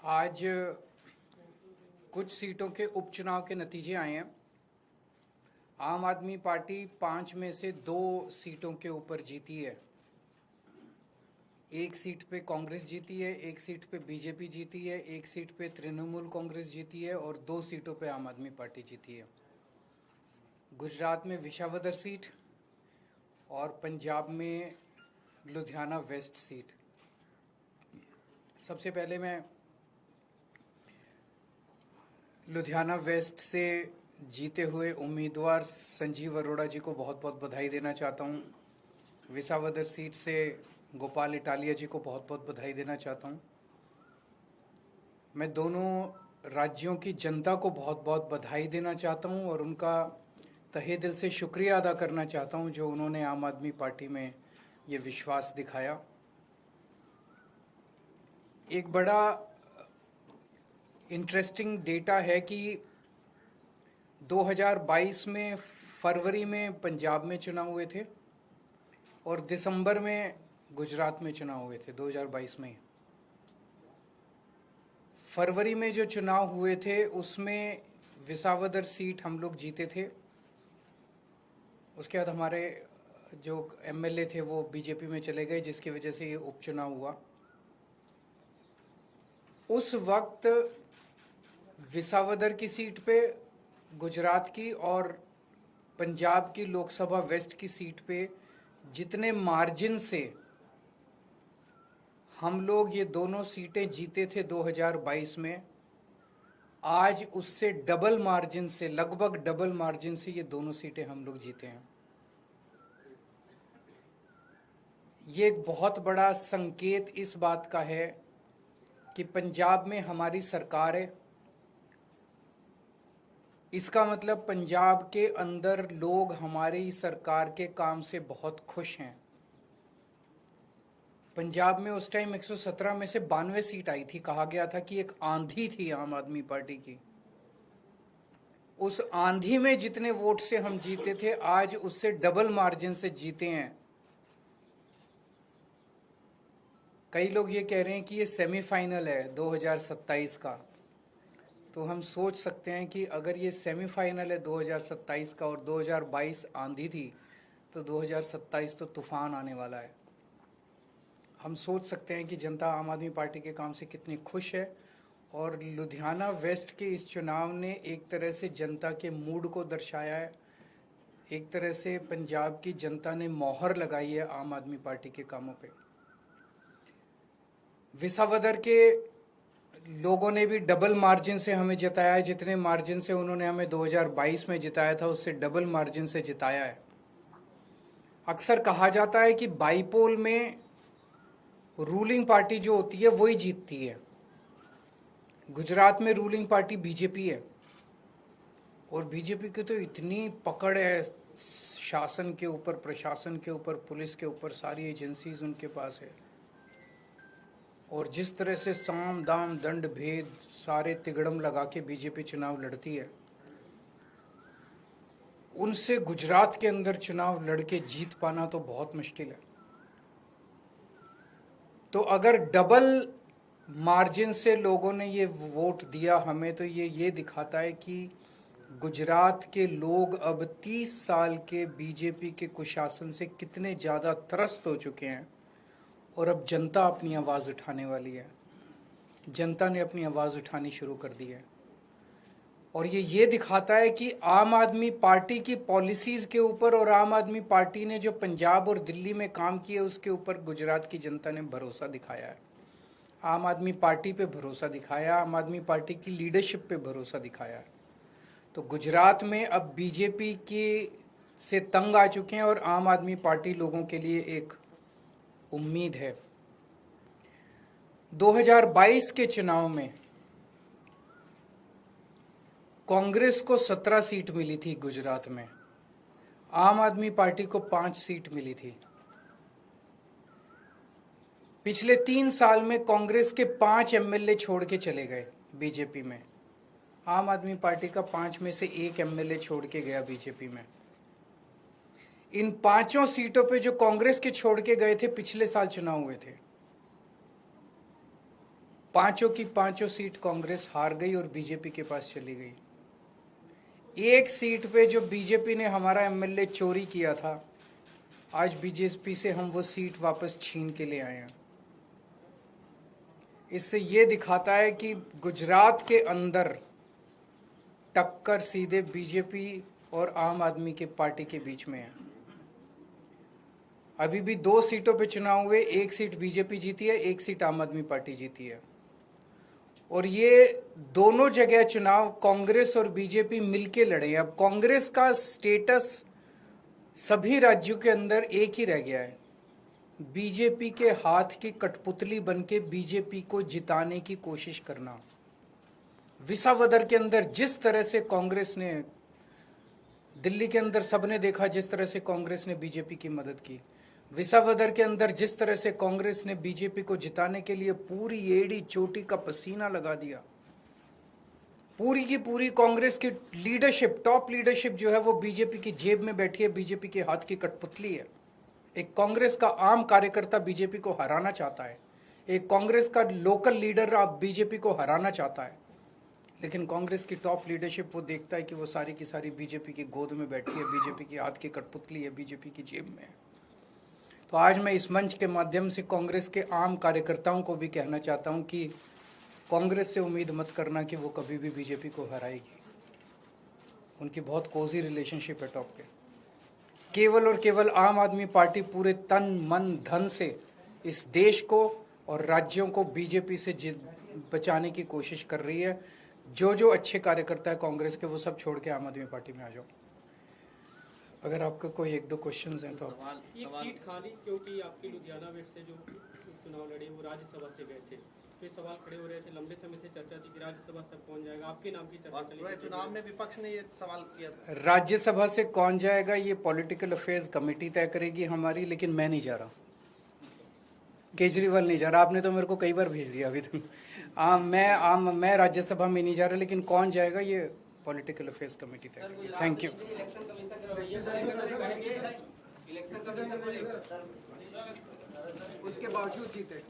आज कुछ सीटों के उपचुनाव के नतीजे आए हैं। आम आदमी पार्टी 5 में से 2 सीटों के ऊपर जीती है। एक सीट पे कांग्रेस जीती है, एक सीट पे बीजेपी जीती है, एक सीट पे तृणमूल कांग्रेस जीती है और 2 सीटों पे आम आदमी पार्टी जीती है। गुजरात में विसावदर सीट और पंजाब में लुधियाना वेस्ट सीट। सबसे पहले मैं लुधियाना वेस्ट से जीते हुए उम्मीदवार संजीव अरोड़ा जी को बहुत बहुत बधाई देना चाहता हूँ। विसावदर सीट से गोपाल इटालिया जी को बहुत बहुत बधाई देना चाहता हूँ। मैं दोनों राज्यों की जनता को बहुत बहुत बधाई देना चाहता हूँ और उनका तहे दिल से शुक्रिया अदा करना चाहता हूँ जो उन्होंने आम आदमी पार्टी में ये विश्वास दिखाया। एक बड़ा इंटरेस्टिंग डेटा है कि 2022 में फरवरी में पंजाब में चुनाव हुए थे और दिसंबर में गुजरात में चुनाव हुए थे। 2022 में फरवरी में जो चुनाव हुए थे उसमें विसावदर सीट हम लोग जीते थे। उसके बाद हमारे जो एमएलए थे वो बीजेपी में चले गए, जिसकी वजह से ये उपचुनाव हुआ। उस वक्त विसावदर की सीट पे, गुजरात की और पंजाब की लोकसभा वेस्ट की सीट पे जितने मार्जिन से हम लोग ये दोनों सीटें जीते थे 2022 में, आज उससे डबल मार्जिन से, लगभग डबल मार्जिन से ये दोनों सीटें हम लोग जीते हैं। ये एक बहुत बड़ा संकेत इस बात का है कि पंजाब में हमारी सरकार है। इसका मतलब पंजाब के अंदर लोग हमारी सरकार के काम से बहुत खुश हैं। पंजाब में उस टाइम 117 में से 92 सीट आई थी। कहा गया था कि एक आंधी थी आम आदमी पार्टी की। उस आंधी में जितने वोट से हम जीते थे, आज उससे डबल मार्जिन से जीते हैं। कई लोग ये कह रहे हैं कि ये सेमीफाइनल है 2027 का। तो हम सोच सकते हैं कि अगर ये सेमीफाइनल है 2027 का और 2022 आंधी थी, तो 2027 तो तूफान आने वाला है। हम सोच सकते हैं कि जनता आम आदमी पार्टी के काम से कितनी खुश है। और लुधियाना वेस्ट के इस चुनाव ने एक तरह से जनता के मूड को दर्शाया है। एक तरह से पंजाब की जनता ने मोहर लगाई है आम आदमी पार्टी के कामों पे। विसावदर के लोगों ने भी डबल मार्जिन से हमें जिताया है। जितने मार्जिन से उन्होंने हमें 2022 में जिताया था, उससे डबल मार्जिन से जिताया है। अक्सर कहा जाता है कि बाईपोल में रूलिंग पार्टी जो होती है वही जीतती है। गुजरात में रूलिंग पार्टी बीजेपी है और बीजेपी की तो इतनी पकड़ है शासन के ऊपर, प्रशासन के ऊपर, पुलिस के ऊपर, सारी एजेंसीज उनके पास है। और जिस तरह से साम दाम दंड भेद सारे तिगड़म लगा के बीजेपी चुनाव लड़ती है, उनसे गुजरात के अंदर चुनाव लड़के जीत पाना तो बहुत मुश्किल है। तो अगर डबल मार्जिन से लोगों ने ये वोट दिया हमें, तो ये दिखाता है कि गुजरात के लोग अब 30 साल के बीजेपी के कुशासन से कितने ज़्यादा त्रस्त हो चुके हैं और अब जनता अपनी आवाज़ उठाने वाली है। जनता ने अपनी आवाज़ उठानी शुरू कर दी है और ये दिखाता है कि आम आदमी पार्टी की पॉलिसीज़ के ऊपर और आम आदमी पार्टी ने जो पंजाब और दिल्ली में काम किया उसके ऊपर गुजरात की जनता ने भरोसा दिखाया है। आम आदमी पार्टी पे भरोसा दिखाया, आम आदमी पार्टी की लीडरशिप पे भरोसा दिखाया है। तो गुजरात में अब बीजेपी की से तंग आ चुके हैं और आम आदमी पार्टी लोगों के लिए एक उम्मीद है। 2022 के चुनाव में कांग्रेस को 17 सीट मिली थी गुजरात में, आम आदमी पार्टी को 5 सीट मिली थी। पिछले 3 साल में कांग्रेस के 5 एमएलए छोड़ के चले गए बीजेपी में। आम आदमी पार्टी का 5 में से 1 एमएलए छोड़ के गया बीजेपी में। इन 5 सीटों पे जो कांग्रेस के छोड़ के गए थे, पिछले साल चुनाव हुए थे। पांचों की पांचों सीट कांग्रेस हार गई और बीजेपी के पास चली गई। एक सीट पे जो बीजेपी ने हमारा एमएलए चोरी किया था, आज बीजेपी से हम वो सीट वापस छीन के ले आए हैं। इससे ये दिखाता है कि गुजरात के अंदर टक्कर सीधे बीजेपी और आम आदमी के पार्टी के बीच में है। अभी भी 2 सीटों पे चुनाव हुए, 1 सीट बीजेपी जीती है, 1 सीट आम आदमी पार्टी जीती है। और ये दोनों जगह चुनाव कांग्रेस और बीजेपी मिलके लड़े हैं। अब कांग्रेस का स्टेटस सभी राज्यों के अंदर एक ही रह गया है, बीजेपी के हाथ की कठपुतली बनके बीजेपी को जिताने की कोशिश करना। विसावदर के अंदर जिस तरह से कांग्रेस ने, दिल्ली के अंदर सबने देखा जिस तरह से कांग्रेस ने बीजेपी की मदद की, विसावदर के अंदर जिस तरह से कांग्रेस ने बीजेपी को जिताने के लिए पूरी एड़ी चोटी का पसीना लगा दिया। पूरी की पूरी कांग्रेस की लीडरशिप, टॉप लीडरशिप जो है वो बीजेपी की जेब में बैठी है, बीजेपी के हाथ की कठपुतली है। एक कांग्रेस का आम कार्यकर्ता बीजेपी को हराना चाहता है, एक कांग्रेस का लोकल लीडर अब बीजेपी को हराना चाहता है, लेकिन कांग्रेस की टॉप लीडरशिप वो देखता है कि वो सारी की सारी बीजेपी की गोद में बैठी है, बीजेपी की हाथ की कठपुतली है, बीजेपी की जेब में है। तो आज मैं इस मंच के माध्यम से कांग्रेस के आम कार्यकर्ताओं को भी कहना चाहता हूं कि कांग्रेस से उम्मीद मत करना कि वो कभी भी बीजेपी को हराएगी। उनकी बहुत कोजी रिलेशनशिप है टॉप पे। केवल और केवल आम आदमी पार्टी पूरे तन मन धन से इस देश को और राज्यों को बीजेपी से बचाने की कोशिश कर रही है। जो अच्छे कार्यकर्ता है कांग्रेस के, वो सब छोड़ के आम आदमी पार्टी में आ जाओ। अगर आपका कोई 1-2 क्वेश्चंस हैं तो ये सीट खाली क्योंकि आपके लुधियाना वेस्ट से जो चुनाव लड़े वो राज्यसभा से गए थे, तो सवाल खड़े हो रहे थे, लंबे समय से चर्चा थी कि राज्यसभा से कौन जाएगा, आपके नाम की चर्चा चली। चुनाव में विपक्ष ने ये सवाल किया, राज्यसभा से कौन जाएगा ये पॉलिटिकल अफेयर्स कमेटी तय करेगी हमारी, लेकिन मैं नहीं जा रहा, केजरीवाल नहीं जा रहा। आपने तो मेरे को कई बार भेज दिया अभी तक। मैं राज्यसभा में नहीं जा रहा, लेकिन कौन जाएगा ये पॉलिटिकल अफेयर्स कमेटी तय करेगी। Thank you. उसके बावजूद जीते